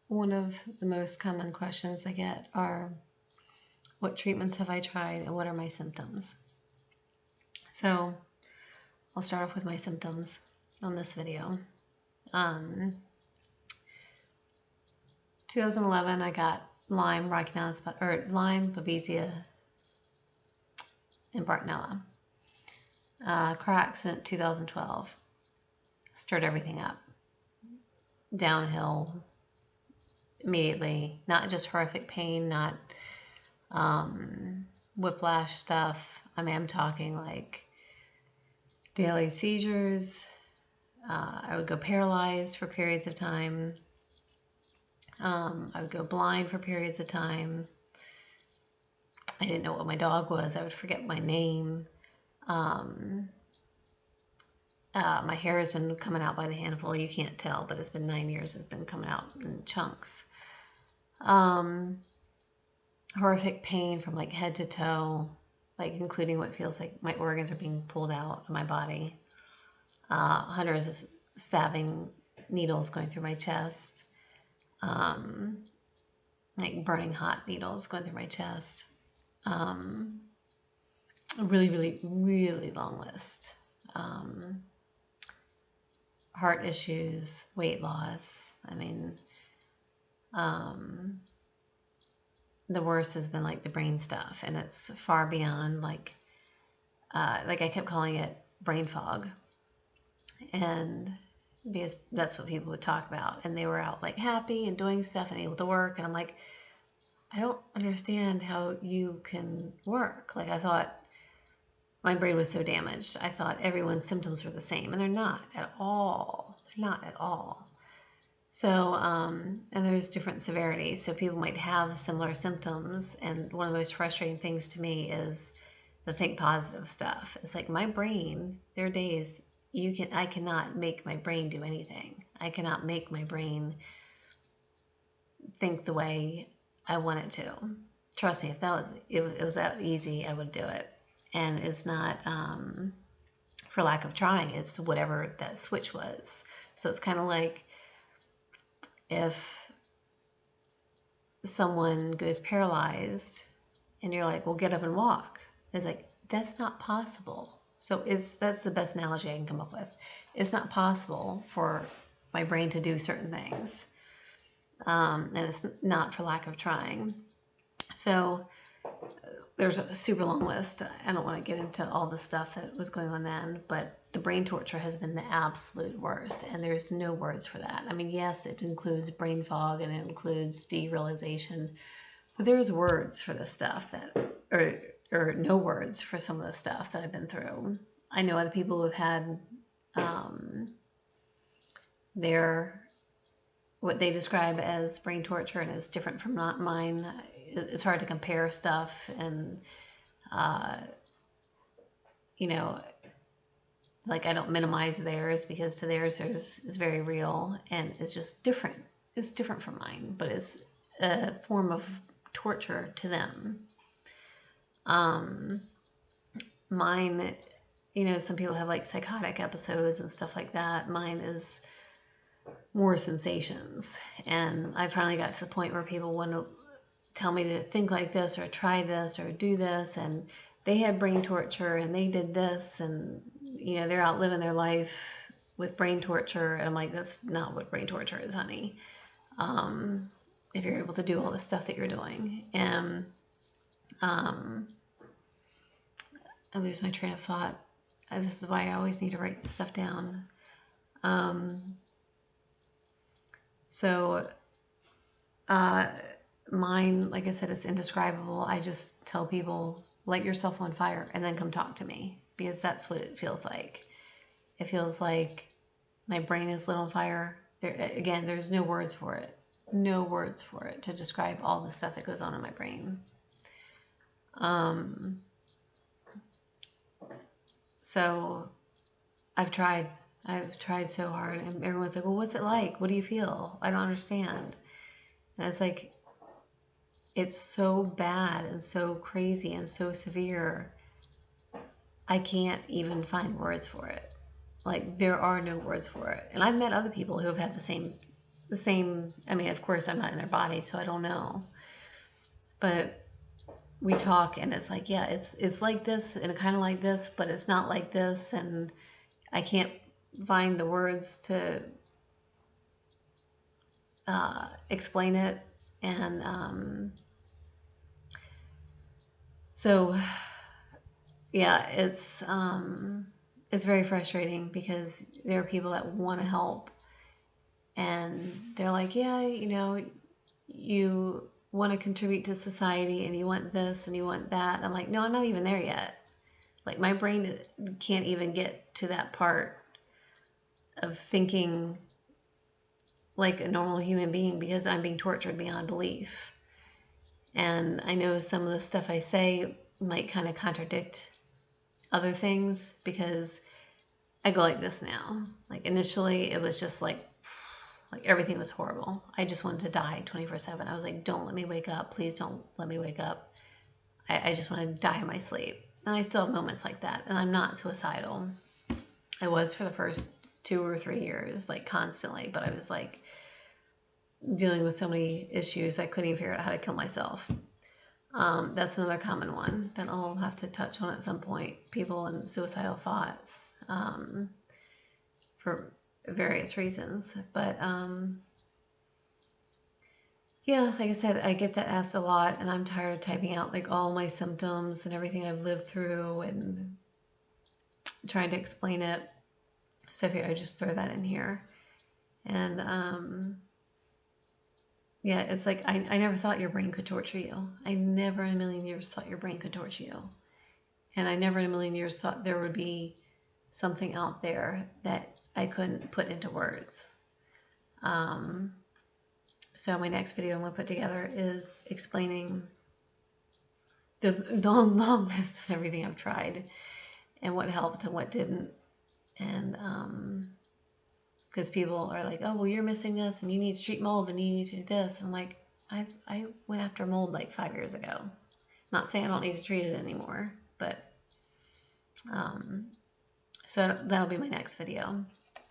One of the most common questions I get are, what treatments have I tried and what are my symptoms? So I'll start off with my symptoms on this video. 2011, I got Lyme, Rocky Mountain spot, or Lyme, Babesia, and Bartonella. Car accident 2012. Stirred everything up. Downhill immediately. Not just horrific pain, not whiplash stuff. I mean, I'm talking like daily seizures. I would go paralyzed for periods of time. I would go blind for periods of time. I didn't know what my dog was. I would forget my name. My hair has been coming out by the handful. You can't tell, but it's been 9 years. It's been coming out in chunks. Horrific pain from like head to toe, like including what feels like my organs are being pulled out of my body. Hundreds of stabbing needles going through my chest. Like burning hot needles going through my chest. A really, really, really long list. Heart issues, weight loss. I mean, the worst has been like the brain stuff, and it's far beyond like I kept calling it brain fog, and because that's what people would talk about, and they were out like happy and doing stuff and able to work, and I'm like, I don't understand how you can work. Like, I thought my brain was so damaged. I thought everyone's symptoms were the same, and they're not at all. They're not at all. So, and there's different severities. So people might have similar symptoms, and one of the most frustrating things to me is the think positive stuff. It's like my brain, there are days I cannot make my brain do anything. I cannot make my brain think the way I want it to. Trust me, if it was that easy, I would do it. And it's not for lack of trying, it's whatever that switch was. So it's kind of like if someone goes paralyzed and you're like, well, get up and walk. It's like, that's not possible. So that's the best analogy I can come up with. It's not possible for my brain to do certain things. And it's not for lack of trying. So there's a super long list. I don't want to get into all the stuff that was going on then, but the brain torture has been the absolute worst, and there's no words for that. I mean, yes, it includes brain fog and it includes derealization, but there's words for the stuff or no words for some of the stuff that I've been through. I know other people who have had their what they describe as brain torture, and it's different from not mine. It's hard to compare stuff, and you know, like I don't minimize theirs because to theirs is very real, and it's just different. It's different from mine, but it's a form of torture to them. Mine, some people have like psychotic episodes and stuff like that. Mine is more sensations, and I finally got to the point where people want to tell me to think like this or try this or do this, and they had brain torture and they did this, and they're out living their life with brain torture, and I'm like, that's not what brain torture is, honey. If you're able to do all the stuff that you're doing. And I lose my train of thought. This is why I always need to write stuff down. So mine, like I said, it's indescribable. I just tell people, light yourself on fire and then come talk to me, because that's what it feels like. It feels like my brain is lit on fire. Again, there's no words for it. No words for it to describe all the stuff that goes on in my brain. So I've tried so hard, and everyone's like, well, what's it like? What do you feel? I don't understand. And it's like, it's so bad and so crazy and so severe. I can't even find words for it. Like, there are no words for it. And I've met other people who have had the same the same. I mean, of course, I'm not in their body, so I don't know. But we talk, and it's like, yeah, it's like this, and kind of like this, but it's not like this, and I can't find the words to explain it, and so yeah, it's very frustrating because there are people that want to help, and they're like, yeah, you want to contribute to society, and you want this and you want that. And I'm like, no, I'm not even there yet. Like, my brain can't even get to that part of thinking like a normal human being because I'm being tortured beyond belief. And I know some of the stuff I say might kind of contradict other things because I go like this now. Like, initially it was just like everything was horrible. I just wanted to die 24/7. I was like, don't let me wake up. Please don't let me wake up. I just want to die in my sleep. And I still have moments like that. And I'm not suicidal. I was for the first 2 or 3 years, like constantly. But I was like dealing with so many issues, I couldn't even figure out how to kill myself. That's another common one that I'll have to touch on at some point. People and suicidal thoughts for various reasons. But yeah, like I said, I get that asked a lot, and I'm tired of typing out like all my symptoms and everything I've lived through and trying to explain it. So I figured I'd just throw that in here. And yeah, it's like I never thought your brain could torture you. I never in a million years thought your brain could torture you. And I never in a million years thought there would be something out there that I couldn't put into words. So my next video I'm going to put together is explaining the long list of everything I've tried and what helped and what didn't. And because people are like, oh, well, you're missing this and you need to treat mold and you need to do this. And I'm like, I went after mold like 5 years ago. Not saying I don't need to treat it anymore, but so that'll be my next video.